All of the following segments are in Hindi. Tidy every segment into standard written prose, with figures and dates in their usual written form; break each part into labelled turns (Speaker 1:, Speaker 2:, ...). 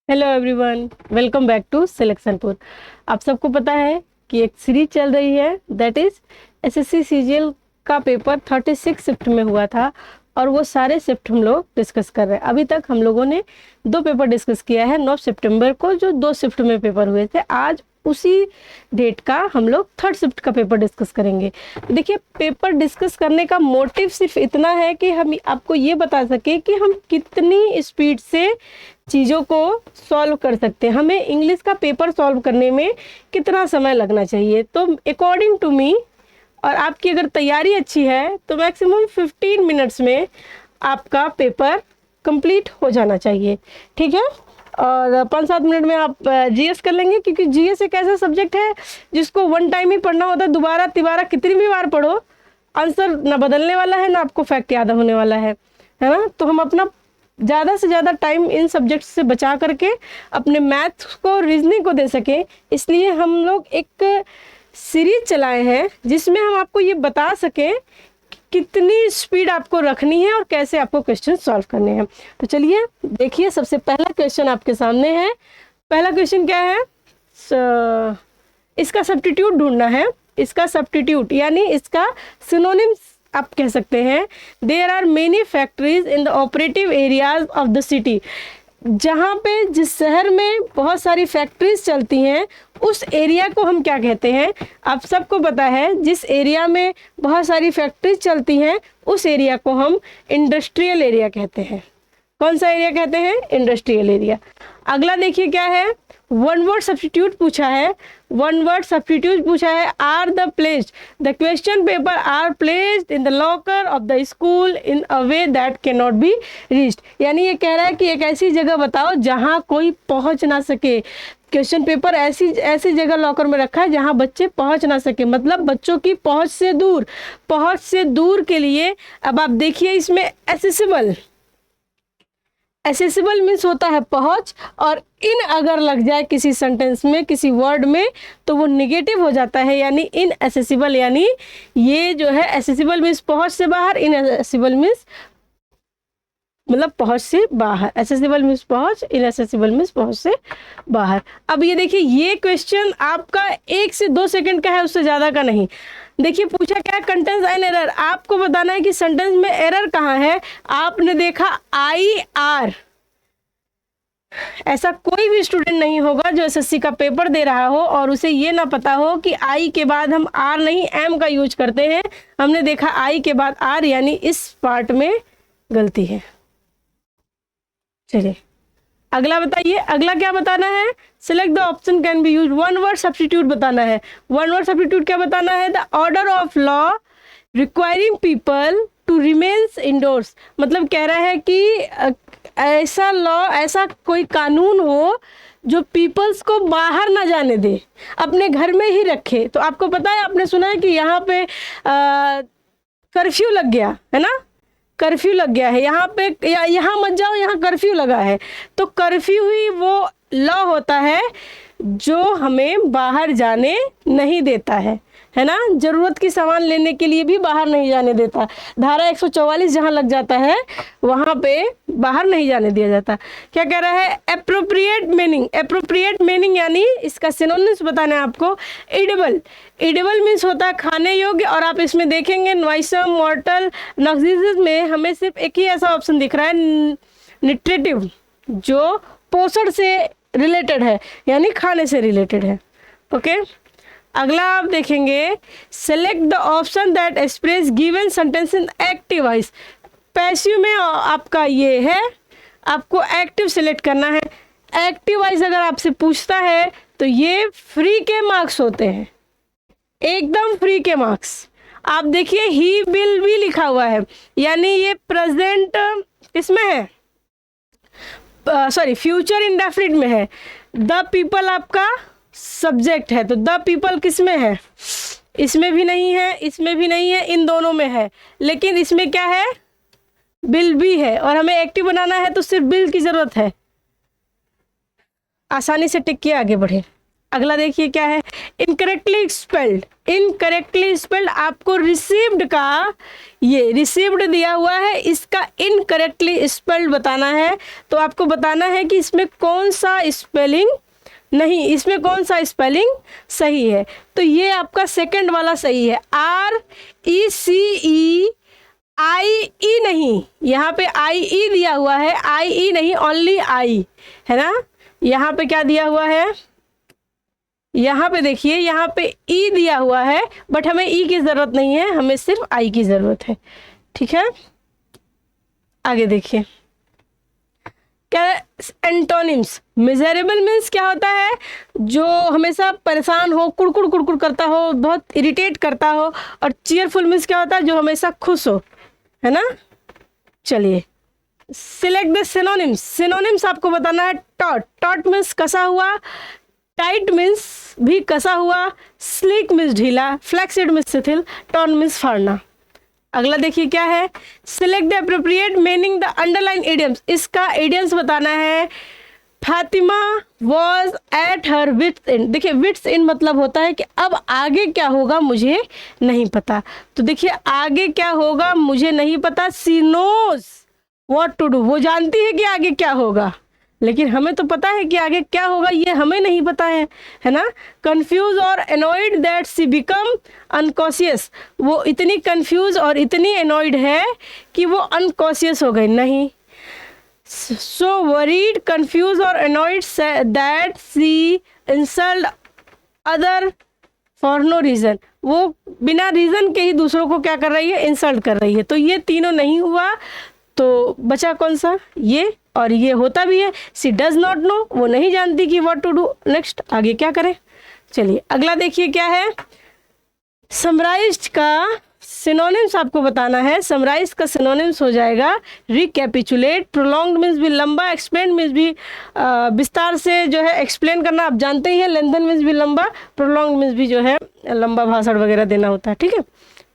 Speaker 1: Hello everyone, welcome back to Selectionpur. आप सबको पता है कि एक सीरीज चल रही है, दैट इज एसएससी सीजीएल का पेपर 36 शिफ्ट में हुआ था और वो सारे शिफ्ट हम लोग डिस्कस कर रहे हैं। अभी तक हम लोगों ने 2 पेपर डिस्कस किया है 9 सितंबर को, जो 2 शिफ्ट में पेपर हुए थे। आज उसी डेट का हम लोग 3rd शिफ्ट का पेपर डिस्कस करेंगे। देखिए, पेपर डिस्कस करने का मोटिव सिर्फ इतना है कि हम आपको ये बता सके कि हम कितनी स्पीड से चीज़ों को सॉल्व कर सकते हैं, हमें इंग्लिश का पेपर सॉल्व करने में कितना समय लगना चाहिए। तो अकॉर्डिंग टू मी, और आपकी अगर तैयारी अच्छी है तो मैक्सिमम 15 मिनट्स में आपका पेपर कंप्लीट हो जाना चाहिए, ठीक है। और 5-7 मिनट में आप जीएस कर लेंगे, क्योंकि जीएस एक ऐसा सब्जेक्ट है जिसको 1 टाइम ही पढ़ना होता है। दोबारा तिबारा कितनी भी बार पढ़ो, आंसर ना बदलने वाला है ना आपको फैक्ट याद होने वाला है ना। तो हम अपना ज़्यादा से ज़्यादा टाइम इन सब्जेक्ट से बचा करके अपने मैथ्स को, रीजनिंग को दे सकें, इसलिए हम लोग एक सीरीज चलाए हैं जिसमें हम आपको ये बता सकें कि कितनी स्पीड आपको रखनी है और कैसे आपको क्वेश्चन सॉल्व करने हैं। तो चलिए देखिए, सबसे पहला क्वेश्चन आपके सामने है। पहला क्वेश्चन क्या है? इसका सब्स्टिट्यूट ढूंढना है। इसका सब्स्टिट्यूट यानी इसका सिनोनिम्स आप कह सकते हैं। There are many factories in the operative areas of the city. जहाँ पे, जिस शहर में बहुत सारी फैक्ट्रीज चलती हैं, उस एरिया को हम क्या कहते हैं? आप सबको पता है, जिस एरिया में बहुत सारी फैक्ट्रीज चलती हैं उस एरिया को हम इंडस्ट्रियल एरिया कहते हैं। कौन सा एरिया कहते हैं? Industrial area. अगला देखिए क्या है, 1 वर्ड सब्स्टिट्यूट पूछा है। 1 वर्ड सब्स्टिट्यूट पूछा है। Are the placed, the question paper are placed in the locker of the school in a way that can not be reached. यानी ये कह रहा है कि एक ऐसी जगह बताओ जहाँ कोई पहुँच ना सके। क्वेश्चन पेपर ऐसी जगह लॉकर में रखा है जहाँ बच्चे पहुँच ना सके, मतलब बच्चों की पहुँच से दूर। पहुँच से दूर के लिए अब आप देखिए इसमें एसेसिबल, एसेसिबल मीन्स होता है पहुंच, और इन अगर लग जाए किसी सेंटेंस में, किसी वर्ड में, तो वो निगेटिव हो जाता है, यानी इन एसेसिबल। यानी ये जो है, एसेसिबल मीन्स पहुंच से बाहर, इन एसेसिबल मीन्स मतलब पहुंच से बाहर। एसेसिबल मीन्स पहुंच, इनएसेसिबल मीन्स पहुंच से बाहर। अब ये देखिए, ये क्वेश्चन आपका 1 से 2 सेकंड का है, उससे ज़्यादा का नहीं। देखिए पूछा क्या है, कंटेंस एन एरर। आपको बताना है कि सेंटेंस में एरर कहाँ है। आपने देखा IR। ऐसा कोई भी स्टूडेंट नहीं होगा जो एसएससी का पेपर दे रहा हो और उसे ये ना पता हो कि आई के बाद हम R नहीं M का यूज करते हैं। हमने देखा आई के बाद R, यानी इस पार्ट में गलती है। चलिए अगला बताइए, अगला क्या बताना है? Select the option can be use. 1 word substitute बताना है। 1 वर्ड सब्स्टिट्यूट क्या बताना है? The order of law requiring people to remains indoors. मतलब कह रहा है कि ऐसा लॉ, ऐसा कोई कानून हो जो पीपल्स को बाहर ना जाने दे, अपने घर में ही रखे। तो आपको पता है, आपने सुना है कि यहाँ पे कर्फ्यू लग गया है ना, कर्फ्यू लग गया है यहाँ पे, यहाँ मत जाओ, यहाँ कर्फ्यू लगा है। तो कर्फ्यू ही वो लॉ होता है जो हमें बाहर जाने नहीं देता है ना। ज़रूरत की सामान लेने के लिए भी बाहर नहीं जाने देता। धारा 144 जहाँ लग जाता है वहाँ पे बाहर नहीं जाने दिया जाता। क्या कह रहा है? Appropriate meaning. एप्रोप्रिएट मीनिंग यानी इसका सिनोनिम्स बताना है आपको। एडिबल, एडिबल मीन्स होता है खाने योग्य। और आप इसमें देखेंगे नॉइसम, मॉर्टल, नॉक्सिस में हमें सिर्फ एक ही ऐसा ऑप्शन दिख रहा है, न्यूट्रिटिव, जो पोषण से रिलेटेड है, यानी खाने से रिलेटेड है। ओके, अगला आप देखेंगे, select the option that express given sentence in active voice. Passive में आपका ये है, आपको एक्टिव सेलेक्ट करना है। एक्टिव वॉइस अगर आपसे पूछता है तो ये फ्री के मार्क्स होते हैं, एकदम फ्री के मार्क्स। आप देखिए, ही विल भी लिखा हुआ है, यानी ये प्रेजेंट इसमें है, सॉरी फ्यूचर इंडेफिनिट में है। द पीपल आपका सब्जेक्ट है, तो द पीपल किस में है? इसमें भी नहीं है, इसमें भी नहीं है, इन दोनों में है। लेकिन इसमें क्या है? बिल भी है, और हमें एक्टिव बनाना है तो सिर्फ बिल की जरूरत है। आसानी से टिक के आगे बढ़े। अगला देखिए क्या है, इनकरेक्टली स्पेल्ड, इनकरेक्टली स्पेल्ड आपको रिसीव्ड का, ये रिसीव्ड दिया हुआ है, इसका इनकरेक्टली स्पेल्ड बताना है। तो आपको बताना है कि इसमें कौन सा स्पेलिंग नहीं, इसमें कौन सा स्पेलिंग सही है। तो ये आपका सेकंड वाला सही है, RECE, IE नहीं, यहाँ पे IE दिया हुआ है, IE नहीं, ओनली I है ना। यहाँ पे क्या दिया हुआ है, यहाँ पे देखिए, यहाँ पे E दिया हुआ है, बट हमें E की ज़रूरत नहीं है, हमें सिर्फ I की ज़रूरत है। ठीक है, आगे देखिए क्या एंटोनिम्स। मिजरेबल मीन्स क्या होता है, जो हमेशा परेशान हो, कुड़कुड़ कुड़कुड़ करता हो, बहुत इरिटेट करता हो। और चीयरफुल मीन्स क्या होता है, जो हमेशा खुश हो, है ना। चलिए सिलेक्ट द सिनोनिम्स। सिनोनिम्स आपको बताना है। टॉट, टॉट मीन्स कसा हुआ, टाइट मीन्स भी कसा हुआ, स्लीक मीन्स ढीला, फ्लैक्सिड मीन्स शिथिल, टॉन मीन्स फाड़ना। अगला देखिए क्या है, select the appropriate meaning the underline idioms. इसका इडियम्स बताना है। Fatima was at her wits end. देखिए विट्स एंड मतलब होता है कि अब आगे क्या होगा मुझे नहीं पता। तो देखिए आगे क्या होगा मुझे नहीं पता, सी नोज व्हाट टू डू, वो जानती है कि आगे क्या होगा, लेकिन हमें तो पता है कि आगे क्या होगा, ये हमें नहीं पता है ना। कंफ्यूज और अनॉयड दैट सी बिकम अनकॉशियस, वो इतनी कंफ्यूज और इतनी अनॉयड है कि वो अनकॉशियस हो गई। नहीं, सो वरीड, कंफ्यूज और annoyed that she insult other for no reason, वो बिना रीज़न के ही दूसरों को क्या कर रही है, इंसल्ट कर रही है। तो ये तीनों नहीं हुआ, तो बचा कौन सा, ये। और ये होता भी है, सी डज नॉट नो, वो नहीं जानती कि व्हाट टू डू। नेक्स्ट आगे क्या करें, चलिए अगला देखिए क्या है। समराइज्ड का सिनोनिम्स आपको बताना है। समराइज का सिनोनिम्स हो जाएगा रिकैपिचुलेट, प्रोलॉन्ग्ड मीन्स भी लंबा, एक्सप्लेन मीन्स भी विस्तार से जो है एक्सप्लेन करना, आप जानते ही हैं। लेंथन मीन्स भी लंबा, प्रोलॉन्ग्ड मीन्स भी जो है लंबा भाषण वगैरह देना होता है। ठीक है,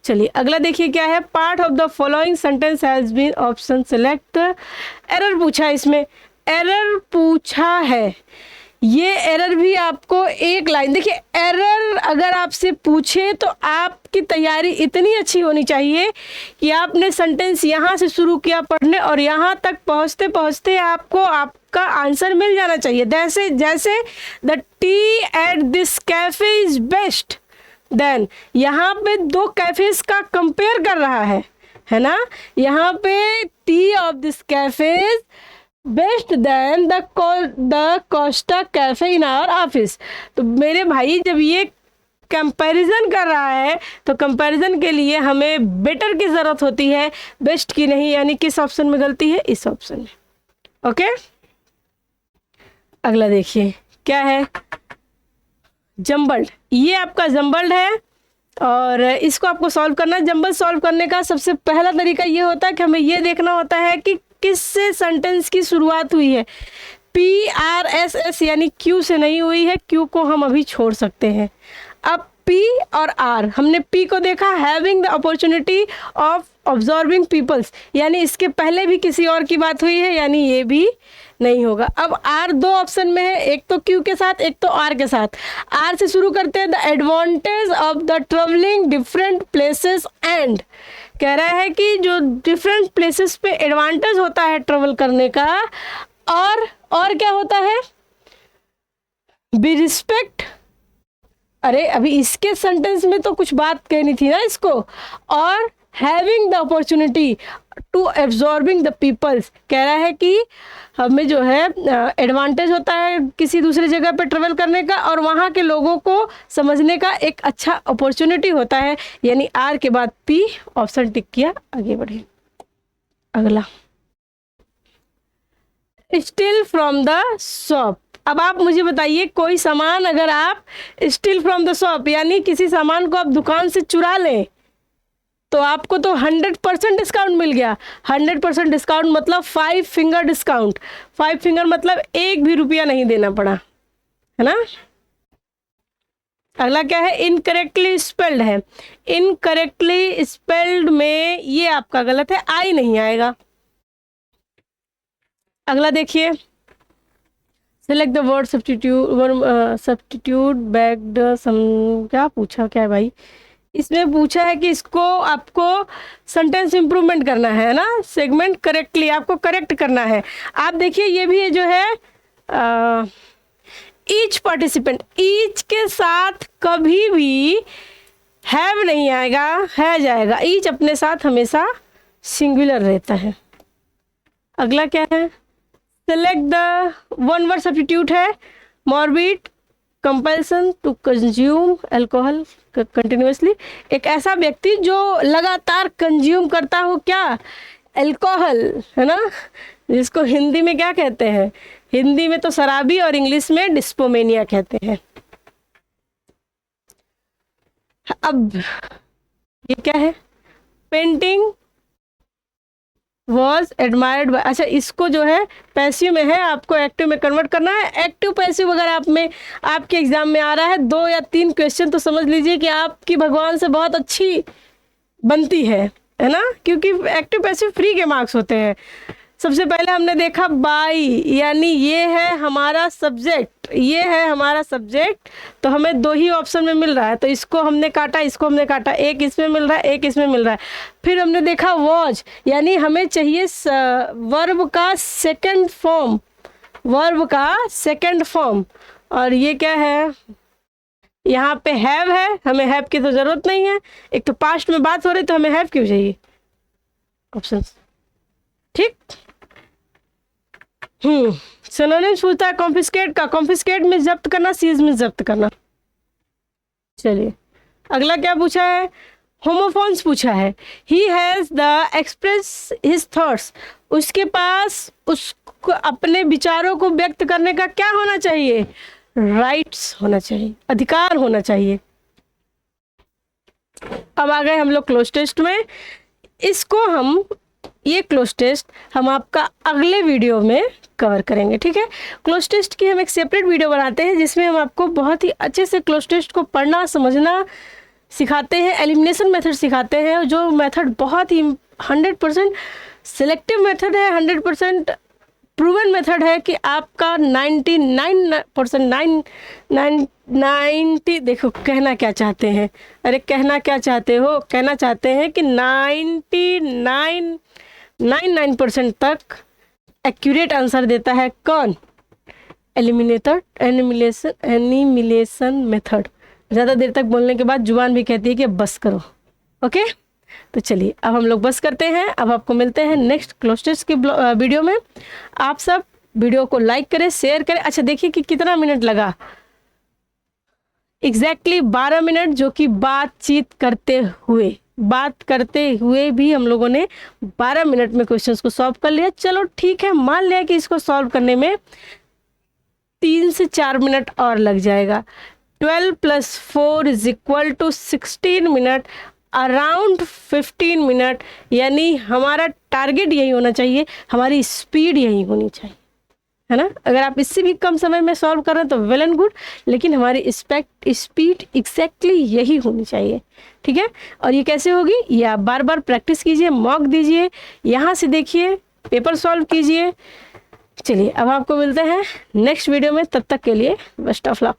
Speaker 1: चलिए अगला देखिए क्या है। Part of the following sentence has been, option select. Error पूछा है, इसमें एरर पूछा है। ये एरर भी आपको एक लाइन, देखिए एरर अगर आपसे पूछे तो आपकी तैयारी इतनी अच्छी होनी चाहिए कि आपने सेंटेंस यहाँ से शुरू किया पढ़ने और यहाँ तक पहुँचते पहुँचते आपको आपका आंसर मिल जाना चाहिए। जैसे जैसे the tea at this cafe is best, then यहाँ पे दो कैफेज का कंपेयर कर रहा है ना। यहाँ पे tea of this cafe's best than the Costa cafe in our office. तो मेरे भाई जब ये कंपैरिजन कर रहा है तो कंपैरिजन के लिए हमें बेटर की ज़रूरत होती है, बेस्ट की नहीं। यानी किस ऑप्शन में गलती है, इस ऑप्शन में। ओके, अगला देखिए क्या है। जम्बल्ड, ये आपका जम्बल्ड है और इसको आपको सॉल्व करना है। जम्बल सॉल्व करने का सबसे पहला तरीका ये होता है कि हमें ये देखना होता है कि किससे सेंटेंस की शुरुआत हुई है। PRSS यानी Q से नहीं हुई है, Q को हम अभी छोड़ सकते हैं। अब P और R, हमने P को देखा, having the opportunity of observing peoples, यानी इसके पहले भी किसी और की बात हुई है, यानी ये भी नहीं होगा। अब R दो ऑप्शन में है, एक तो Q के साथ, एक तो R के साथ। R से शुरू करते हैं। The advantage of the travelling different places and, कह रहा है कि जो डिफरेंट प्लेसेस पे एडवांटेज होता है ट्रेवल करने का, और क्या होता है, बी रिस्पेक्ट। अरे अभी इसके सेंटेंस में तो कुछ बात कहनी थी ना इसको। और having the opportunity to absorbing the peoples, कह रहा है कि हमें जो है एडवांटेज होता है किसी दूसरी जगह पर ट्रेवल करने का और वहाँ के लोगों को समझने का एक अच्छा अपॉर्चुनिटी होता है। यानी आर के बाद पी, ऑप्शन टिक किया, आगे बढ़े। अगला, स्टील फ्रॉम द शॉप। अब आप मुझे बताइए, कोई सामान अगर आप स्टील फ्रॉम द शॉप यानी किसी सामान को आप दुकान से चुरा लें तो आपको तो 100% डिस्काउंट मिल गया। 100% डिस्काउंट मतलब 5 फिंगर डिस्काउंट। 5 फिंगर मतलब एक भी रुपया नहीं देना पड़ा, है ना। अगला क्या है, इनकरेक्टली स्पेल्ड है। इनकरेक्टली स्पेल्ड में ये आपका गलत है, आई नहीं आएगा। अगला देखिए, select the word substitute backed sum, क्या पूछा क्या है भाई, इसमें पूछा है कि इसको आपको सेंटेंस इम्प्रूवमेंट करना है ना, सेगमेंट करेक्टली आपको करेक्ट करना है। आप देखिए ये भी जो है ईच पार्टिसिपेंट, ईच के साथ कभी भी हैव नहीं आएगा, है जाएगा। ईच अपने साथ हमेशा सिंगुलर रहता है। अगला क्या है, select the one word substitute है morbid, compulsion to consume alcohol continuously, एक ऐसा व्यक्ति जो लगातार कंज्यूम करता हो क्या, अल्कोहल, है ना, जिसको हिंदी में क्या कहते हैं, हिंदी में तो शराबी और इंग्लिश में डिस्पोमेनिया कहते हैं। अब ये क्या है, पेंटिंग वॉज एडमायर्ड बाय, अच्छा इसको जो है पैसिव में है, आपको एक्टिव में कन्वर्ट करना है। एक्टिव पैसिव अगर आप में आपके एग्जाम में आ रहा है 2 या 3 क्वेश्चन, तो समझ लीजिए कि आपकी भगवान से बहुत अच्छी बनती है ना, क्योंकि एक्टिव पैसिव फ्री के मार्क्स होते हैं। सबसे पहले हमने देखा बाई, यानी ये है हमारा सब्जेक्ट, ये है हमारा सब्जेक्ट, तो हमें 2 ही ऑप्शन में मिल रहा है, तो इसको हमने काटा, इसको हमने काटा, एक इसमें मिल रहा है, एक इसमें मिल रहा है। फिर हमने देखा वॉज, यानी हमें चाहिए वर्ब का सेकंड फॉर्म, वर्ब का सेकंड फॉर्म, और ये क्या है, यहाँ पे हैव है, हमें हैव की तो ज़रूरत नहीं है, एक तो पास्ट में बात हो रही तो हमें हैव क्यों चाहिए, ऑप्शन ठीक। सिनोनिम्स पूछता है कॉन्फिस्केट का, कॉन्फिस्केट में जब्त करना, सीज में जब्त करना। चलिए अगला क्या पूछा है, होमोफोन्स पूछा है, he has the express his thoughts, उसके पास उसको अपने विचारों को व्यक्त करने का क्या होना चाहिए, राइट्स होना चाहिए, अधिकार होना चाहिए। अब आ गए हम लोग क्लोज टेस्ट में, इसको हम ये क्लोज टेस्ट हम आपका अगले वीडियो में कवर करेंगे, ठीक है। क्लोज टेस्ट की हम एक सेपरेट वीडियो बनाते हैं जिसमें हम आपको बहुत ही अच्छे से क्लोज टेस्ट को पढ़ना समझना सिखाते हैं, एलिमिनेशन मेथड सिखाते हैं, जो मेथड बहुत ही 100% सिलेक्टिव मेथड है, 100% प्रूवन मेथड है कि आपका 99% 90 देखो कहना क्या चाहते हैं, अरे कहना क्या चाहते हो, कहना चाहते हैं कि 99% तक एक्यूरेट आंसर देता है कौन, एनिमिलेशन मेथड। ज़्यादा देर तक बोलने के बाद जुबान भी कहती है कि बस करो, ओके। तो चलिए अब हम लोग बस करते हैं, अब आपको मिलते हैं नेक्स्ट क्लोज टेस्ट की वीडियो में। आप सब वीडियो को लाइक करें, शेयर करें। अच्छा देखिए कि कितना मिनट लगा, एग्जैक्टली 12 मिनट, जो कि बात करते हुए भी हम लोगों ने 12 मिनट में क्वेश्चंस को सॉल्व कर लिया। चलो ठीक है, मान लिया कि इसको सॉल्व करने में 3 से 4 मिनट और लग जाएगा। 12 + 4 = 16 मिनट, अराउंड 15 मिनट, यानी हमारा टारगेट यही होना चाहिए, हमारी स्पीड यही होनी चाहिए, है ना। अगर आप इससे भी कम समय में सॉल्व कर रहे हैं तो वेल एंड गुड, लेकिन हमारी स्पीड एग्जैक्टली यही होनी चाहिए, ठीक है। और ये कैसे होगी, ये आप बार बार प्रैक्टिस कीजिए, मॉक दीजिए, यहाँ से देखिए, पेपर सॉल्व कीजिए। चलिए अब आपको मिलते हैं नेक्स्ट वीडियो में, तब तक के लिए बेस्ट ऑफ लक।